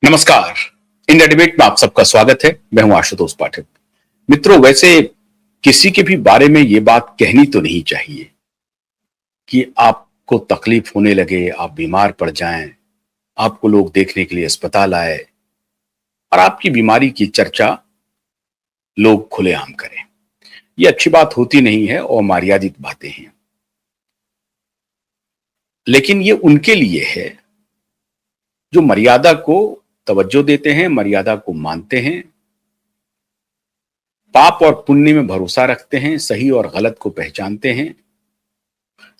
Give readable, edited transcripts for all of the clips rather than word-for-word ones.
नमस्कार। India debate में आप सबका स्वागत है। मैं हूं आशुतोष पाठक। मित्रों, वैसे किसी के भी बारे में ये बात कहनी तो नहीं चाहिए कि आपको तकलीफ होने लगे, आप बीमार पड़ जाएं, आपको लोग देखने के लिए अस्पताल आए और आपकी बीमारी की चर्चा लोग खुलेआम करें। ये अच्छी बात होती नहीं है और मर्यादित बातें हैं। लेकिन ये उनके लिए है जो मर्यादा को तवज्जो देते हैं, मर्यादा को मानते हैं, पाप और पुण्य में भरोसा रखते हैं, सही और गलत को पहचानते हैं।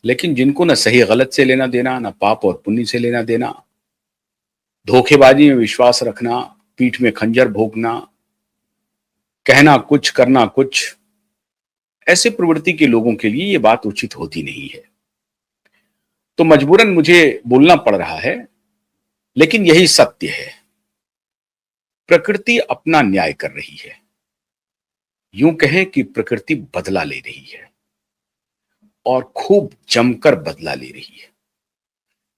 लेकिन जिनको न सही गलत से लेना देना, न पाप और पुण्य से लेना देना, धोखेबाजी में विश्वास रखना, पीठ में खंजर भोंकना, कहना कुछ करना कुछ, ऐसे प्रवृत्ति के लोगों के लिए ये बात उचित होती नहीं है। तो मजबूरन मुझे बोलना पड़ रहा है, लेकिन यही सत्य है। प्रकृति अपना न्याय कर रही है। यूं कहें कि प्रकृति बदला ले रही है और खूब जमकर बदला ले रही है।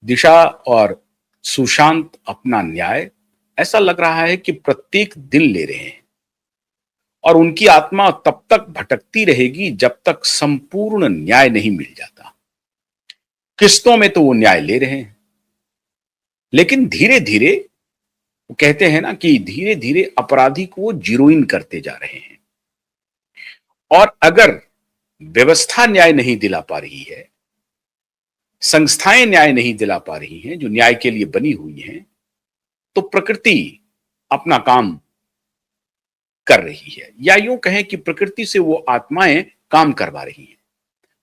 दिशा और सुशांत अपना न्याय ऐसा लग रहा है कि प्रत्येक दिन ले रहे हैं और उनकी आत्मा तब तक भटकती रहेगी जब तक संपूर्ण न्याय नहीं मिल जाता। किस्तों में तो वो न्याय ले रहे हैं, लेकिन धीरे धीरे, वो कहते हैं ना कि धीरे धीरे अपराधी को वो जीरोइन करते जा रहे हैं। और अगर व्यवस्था न्याय नहीं दिला पा रही है, संस्थाएं न्याय नहीं दिला पा रही हैं जो न्याय के लिए बनी हुई हैं, तो प्रकृति अपना काम कर रही है, या यूं कहें कि प्रकृति से वो आत्माएं काम करवा रही हैं।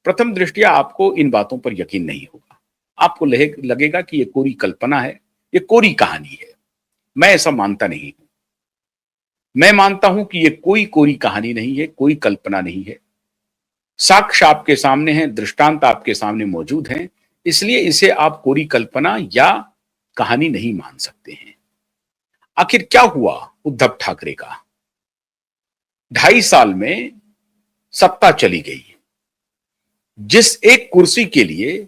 प्रथम दृष्टया आपको इन बातों पर यकीन नहीं होगा। आपको लगेगा कि ये कोरी कल्पना है, ये कोरी कहानी है। मैं ऐसा मानता नहीं हूं। मैं मानता हूं कि ये कोई कोरी कहानी नहीं है, कोई कल्पना नहीं है। साक्ष्य आपके सामने हैं, दृष्टांत आपके सामने मौजूद हैं, इसलिए इसे आप कोरी कल्पना या कहानी नहीं मान सकते हैं। आखिर क्या हुआ उद्धव ठाकरे का? 2.5 साल में सत्ता चली गई। जिस एक कुर्सी के लिए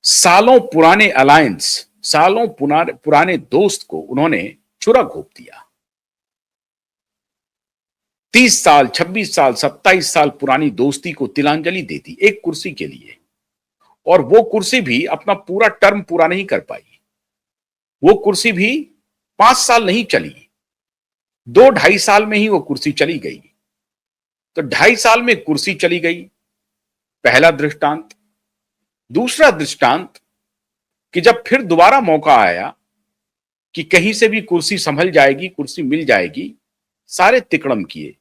सालों पुराने अलायंस, सालों पुराने दोस्त को उन्होंने छुरा घोंप दिया। 30 साल, 26 साल, 27 साल पुरानी दोस्ती को तिलांजलि दे दी एक कुर्सी के लिए। और वो कुर्सी भी अपना पूरा टर्म पूरा नहीं कर पाई। वो कुर्सी भी 5 साल नहीं चली, 2-2.5 साल में ही वो कुर्सी चली गई। तो 2.5 साल में कुर्सी चली गई, पहला दृष्टांत। दूसरा दृष्टांत कि जब फिर दोबारा मौका आया कि कहीं से भी कुर्सी संभल जाएगी, कुर्सी मिल जाएगी, सारे तिकड़म किए।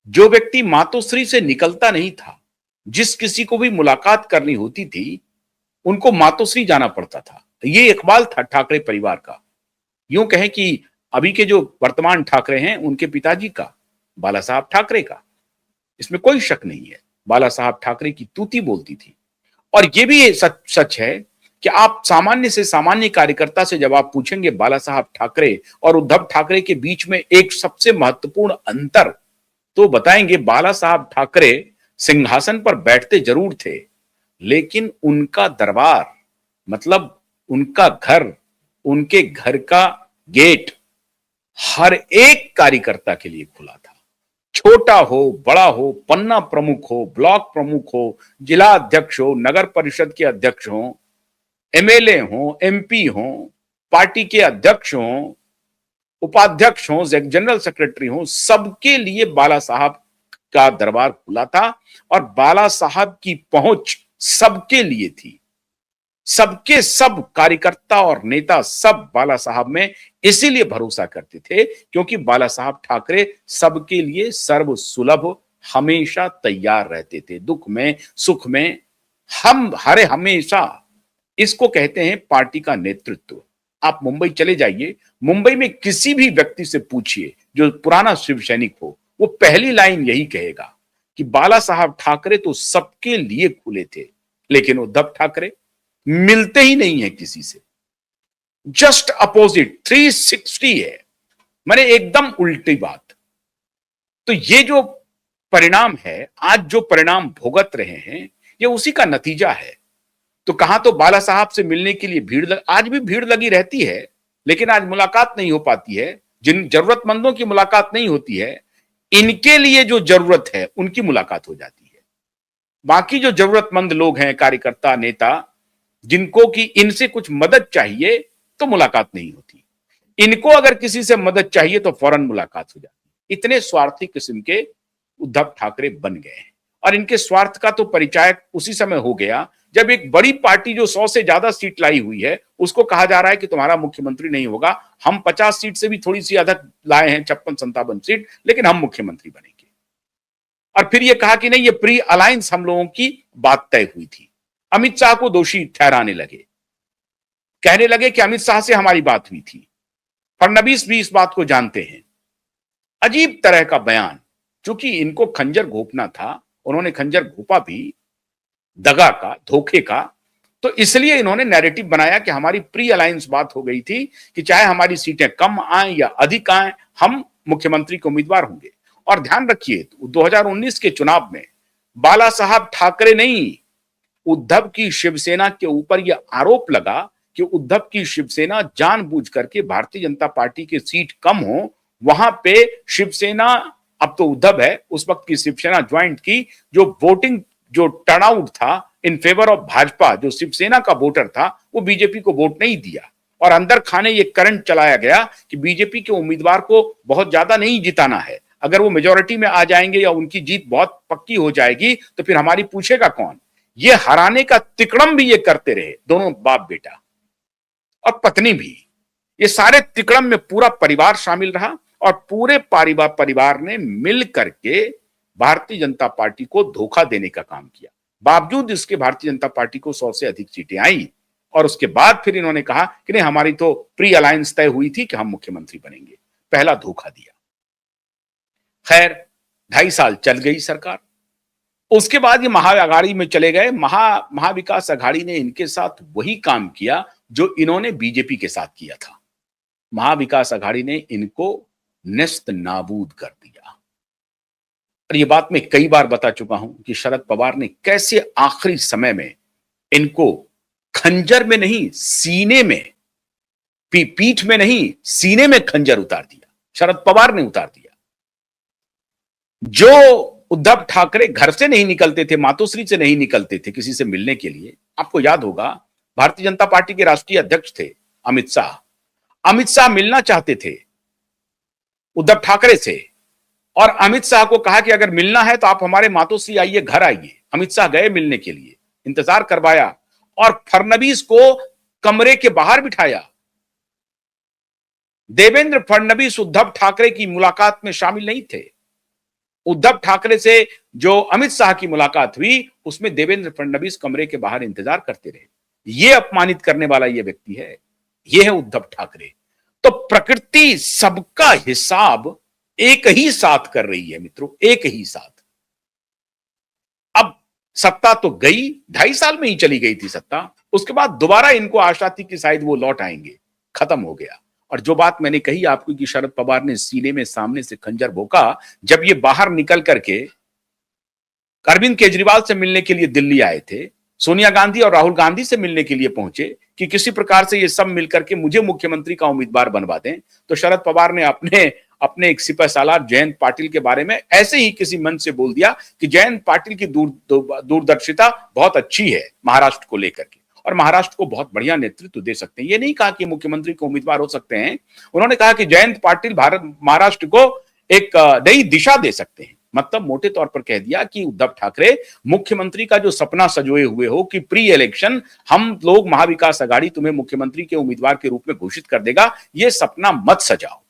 जो व्यक्ति मातोश्री से निकलता नहीं था, जिस किसी को भी मुलाकात करनी होती थी, उनको मातोश्री जाना पड़ता था। ये इकबाल था ठाकरे परिवार का। यूं कहें कि अभी के जो वर्तमान ठाकरे हैं, उनके पिताजी का, बाला साहब ठाकरे का। इसमें कोई शक नहीं है। बाला साहब ठाकरे की तूती बोलती थी। और ये भी सच है कि आप सामान्य से सामान्य कार्यकर्ता से जब आप पूछेंगे बाला साहब ठाकरे और उद्धव ठाकरे के बीच में एक सबसे महत्वपूर्ण अंतर, तो बताएंगे बाला साहब ठाकरे सिंहासन पर बैठते जरूर थे, लेकिन उनका दरबार, मतलब उनका घर, उनके घर का गेट हर एक कार्यकर्ता के लिए खुला था। छोटा हो, बड़ा हो, पन्ना प्रमुख हो, ब्लॉक प्रमुख हो, जिला अध्यक्ष हो, नगर परिषद के अध्यक्ष हो, एमएलए हो, एमपी हो, पार्टी के अध्यक्ष हो, उपाध्यक्ष हो, जनरल सेक्रेटरी हो, सबके लिए बाला साहब का दरबार खुला था। और बाला साहब की पहुंच सबके लिए थी। सबके सब कार्यकर्ता और नेता सब बाला साहब में इसीलिए भरोसा करते थे क्योंकि बाला साहब ठाकरे सबके लिए सर्व सुलभ, हमेशा तैयार रहते थे। दुख में, सुख में, हम हरे हमेशा। इसको कहते हैं पार्टी का नेतृत्व। आप मुंबई चले जाइए, मुंबई में किसी भी व्यक्ति से पूछिए जो पुराना शिव सैनिक हो, वो पहली लाइन यही कहेगा कि बाला साहब ठाकरे तो सबके लिए खुले थे, लेकिन उद्धव ठाकरे मिलते ही नहीं है किसी से। जस्ट अपोजिट, 360 है, माने एकदम उल्टी बात। तो ये जो परिणाम है, आज जो परिणाम भुगत रहे हैं, ये उसी का नतीजा है। तो कहां तो बाला साहब से मिलने के लिए आज भी भीड़ लगी रहती है, लेकिन आज मुलाकात नहीं हो पाती है। जिन जरूरतमंदों की मुलाकात नहीं होती है, इनके लिए जो जरूरत है उनकी मुलाकात हो जाती है। बाकी जो जरूरतमंद लोग हैं, कार्यकर्ता, नेता, जिनको कि इनसे कुछ मदद चाहिए, तो मुलाकात नहीं होती। इनको अगर किसी से मदद चाहिए तो फौरन मुलाकात हो जाती। इतने स्वार्थी किस्म के उद्धव ठाकरे बन गए हैं। और इनके स्वार्थ का तो परिचायक उसी समय हो गया जब एक बड़ी पार्टी जो 100 से ज्यादा सीट लाई हुई है, उसको कहा जा रहा है कि तुम्हारा मुख्यमंत्री नहीं होगा, हम 50 सीट से भी थोड़ी सी अधिक लाए हैं, 56-57 सीट, लेकिन हम मुख्यमंत्री बनेंगे। और फिर ये कहा कि नहीं, ये प्री अलायंस हम लोगों की बात तय हुई थी। अमित शाह को दोषी ठहराने लगे, कहने लगे कि अमित शाह से हमारी बात हुई थी। फडणवीस भी इस बात को जानते हैं। अजीब तरह का बयान। चूंकि इनको खंजर घोंपना था, उन्होंने खंजर घोंपा भी दगा का, धोखे का, तो इसलिए इन्होंने नैरेटिव बनाया कि हमारी प्री अलायंस बात हो गई थी कि चाहे हमारी सीटें कम आए या अधिक आए, हम मुख्यमंत्री के उम्मीदवार होंगे। और ध्यान रखिए, 2019 के चुनाव में बाला साहब ठाकरे नहीं, उद्धव की शिवसेना के ऊपर यह आरोप लगा कि उद्धव की शिवसेना जानबूझ करके भारतीय जनता पार्टी की सीट कम हो, वहां पे शिवसेना, अब तो उद्धव है, उस वक्त की शिवसेना ज्वाइंट की जो वोटिंग, जो टर्नआउट था इन फेवर ऑफ भाजपा, जो शिवसेना का वोटर था, वो बीजेपी को वोट नहीं दिया। और अंदर खाने ये करंट चलाया गया कि बीजेपी के उम्मीदवार को बहुत ज्यादा नहीं जिताना है, अगर वो मेजोरिटी में आ जाएंगे या उनकी जीत बहुत पक्की हो जाएगी तो फिर हमारी पूछेगा कौन। ये हराने का तिकड़म भी ये करते रहे, दोनों बाप बेटा और पत्नी भी। ये सारे तिकड़म में पूरा परिवार शामिल रहा और पूरे परिवार ने मिल करके भारतीय जनता पार्टी को धोखा देने का काम किया। बावजूद इसके भारतीय जनता पार्टी को 100 से अधिक सीटें आई और उसके बाद फिर इन्होंने कहा कि नहीं, हमारी तो प्री अलायंस तय हुई थी कि हम मुख्यमंत्री बनेंगे। पहला धोखा दिया। खैर, 2.5 साल चल गई सरकार। उसके बाद ये महाअघाड़ी में चले गए। महाविकास अघाड़ी ने इनके साथ वही काम किया जो इन्होंने बीजेपी के साथ किया था। महाविकास अघाड़ी ने इनको नेस्त नाबूद कर दिया। और ये बात मैं कई बार बता चुका हूं कि शरद पवार ने कैसे आखिरी समय में इनको खंजर में नहीं, सीने में, पीठ में नहीं, सीने में खंजर उतार दिया। शरद पवार ने उतार दिया। जो उद्धव ठाकरे घर से नहीं निकलते थे, मातोश्री से नहीं निकलते थे किसी से मिलने के लिए, आपको याद होगा भारतीय जनता पार्टी के राष्ट्रीय अध्यक्ष थे अमित शाह। अमित शाह मिलना चाहते थे उद्धव ठाकरे से और अमित शाह को कहा कि अगर मिलना है तो आप हमारे मातोश्री आइए, घर आइए। अमित शाह गए मिलने के लिए, इंतजार करवाया और फडणवीस को कमरे के बाहर बिठाया। देवेंद्र फडणवीस उद्धव ठाकरे की मुलाकात में शामिल नहीं थे। उद्धव ठाकरे से जो अमित शाह की मुलाकात हुई, उसमें देवेंद्र फडणवीस कमरे के बाहर इंतजार करते रहे। यह अपमानित करने वाला यह व्यक्ति है, यह है उद्धव ठाकरे। तो प्रकृति सबका हिसाब एक ही साथ कर रही है मित्रों, एक ही साथ। अब सत्ता तो गई, 2.5 साल में ही चली गई थी सत्ता। उसके बाद दोबारा इनको आशा थी कि शायद वो लौट आएंगे, खत्म हो गया। और जो बात मैंने कही आपको कि शरद पवार ने सीने में सामने से खंजर भोंका, जब ये बाहर निकल करके अरविंद केजरीवाल से मिलने के लिए दिल्ली आए थे, सोनिया गांधी और राहुल गांधी से मिलने के लिए पहुंचे कि किसी प्रकार से ये सब मिलकर के मुझे मुख्यमंत्री का उम्मीदवार बनवा दें, तो शरद पवार ने अपने एक सिपहसालार जयंत पाटिल के बारे में ऐसे ही किसी मंच से बोल दिया कि जयंत पाटिल की दूरदर्शिता बहुत अच्छी है महाराष्ट्र को लेकर के और महाराष्ट्र को बहुत बढ़िया नेतृत्व दे सकते हैं। ये नहीं कहा कि मुख्यमंत्री को उम्मीदवार हो सकते हैं, उन्होंने कहा कि जयंत पाटिल महाराष्ट्र को एक नई दिशा दे सकते हैं। मतलब मोटे तौर पर कह दिया कि उद्धव ठाकरे, मुख्यमंत्री का जो सपना सजोए हुए हो कि प्री इलेक्शन हम लोग महाविकास अघाड़ी तुम्हें मुख्यमंत्री के उम्मीदवार के रूप में घोषित कर देगा, यह सपना मत सजाओ।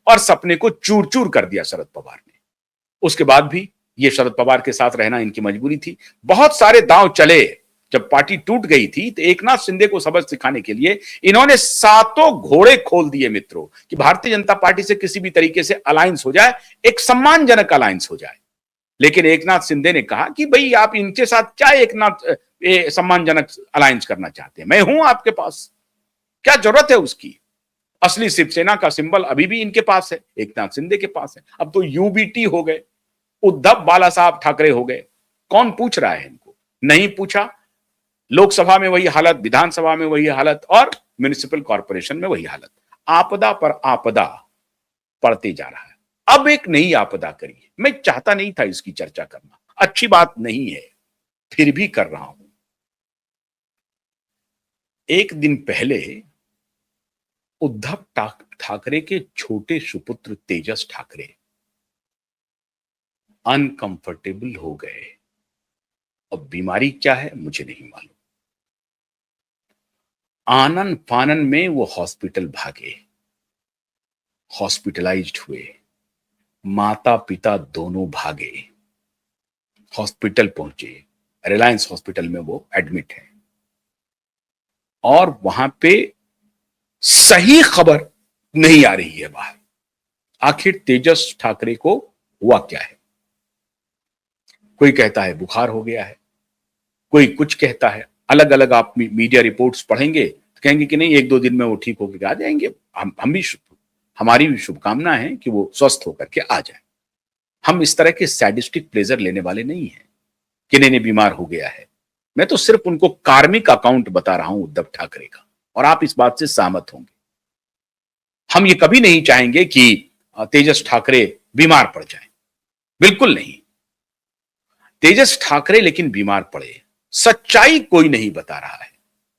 और सपने को चूर चूर कर दिया शरद पवार ने। उसके बाद भी ये शरद पवार के साथ रहना इनकी मजबूरी थी। बहुत सारे दांव चले। जब पार्टी टूट गई थी तो एकनाथ शिंदे को सबक सिखाने के लिए इन्होंने 7 घोड़े खोल दिए मित्रों कि भारतीय जनता पार्टी से किसी भी तरीके से अलायंस हो जाए, एक सम्मानजनक अलायंस हो जाए। लेकिन एकनाथ शिंदे ने कहा कि भाई आप इनके साथ क्या सम्मानजनक अलायंस करना चाहते हैं, मैं हूं आपके पास, क्या जरूरत है उसकी। असली शिवसेना का सिंबल अभी भी इनके पास है, एकनाथ शिंदे के पास है। अब तो यूबीटी हो गए, उद्धव बाला साहब ठाकरे हो गए। कौन पूछ रहा है इनको? नहीं पूछा। लोकसभा में वही हालत, विधानसभा में वही हालत और म्युनिसिपल कॉर्पोरेशन में वही हालत, आपदा पर आपदा पड़ते जा रहा है। अब एक नई आपदा करी, मैं चाहता नहीं था इसकी चर्चा करना, अच्छी बात नहीं है, फिर भी कर रहा हूं। एक दिन पहले उद्धव ठाकरे के छोटे सुपुत्र तेजस ठाकरे अनकंफर्टेबल हो गए। अब बीमारी क्या है मुझे नहीं मालूम। आनन फानन में वो हॉस्पिटल भागे, हॉस्पिटलाइज्ड हुए, माता पिता दोनों भागे, हॉस्पिटल पहुंचे, रिलायंस हॉस्पिटल में वो एडमिट है, और वहां पे सही खबर नहीं आ रही है बाहर। आखिर तेजस ठाकरे को हुआ क्या है? कोई कहता है बुखार हो गया है, कोई कुछ कहता है, अलग अलग आप मीडिया रिपोर्ट्स पढ़ेंगे तो कहेंगे कि नहीं, एक दो दिन में वो ठीक होकर आ जाएंगे। हम भी, हमारी भी शुभकामना है कि वो स्वस्थ होकर के आ जाए। हम इस तरह के सैडिस्टिक प्लेजर लेने वाले नहीं हैं कि नहीं बीमार हो गया है। मैं तो सिर्फ उनको कार्मिक अकाउंट बता रहा हूं उद्धव ठाकरे का, और आप इस बात से सहमत होंगे। हम ये कभी नहीं चाहेंगे कि तेजस ठाकरे बीमार पड़ जाए, बिल्कुल नहीं। तेजस ठाकरे लेकिन बीमार पड़े, सच्चाई कोई नहीं बता रहा है।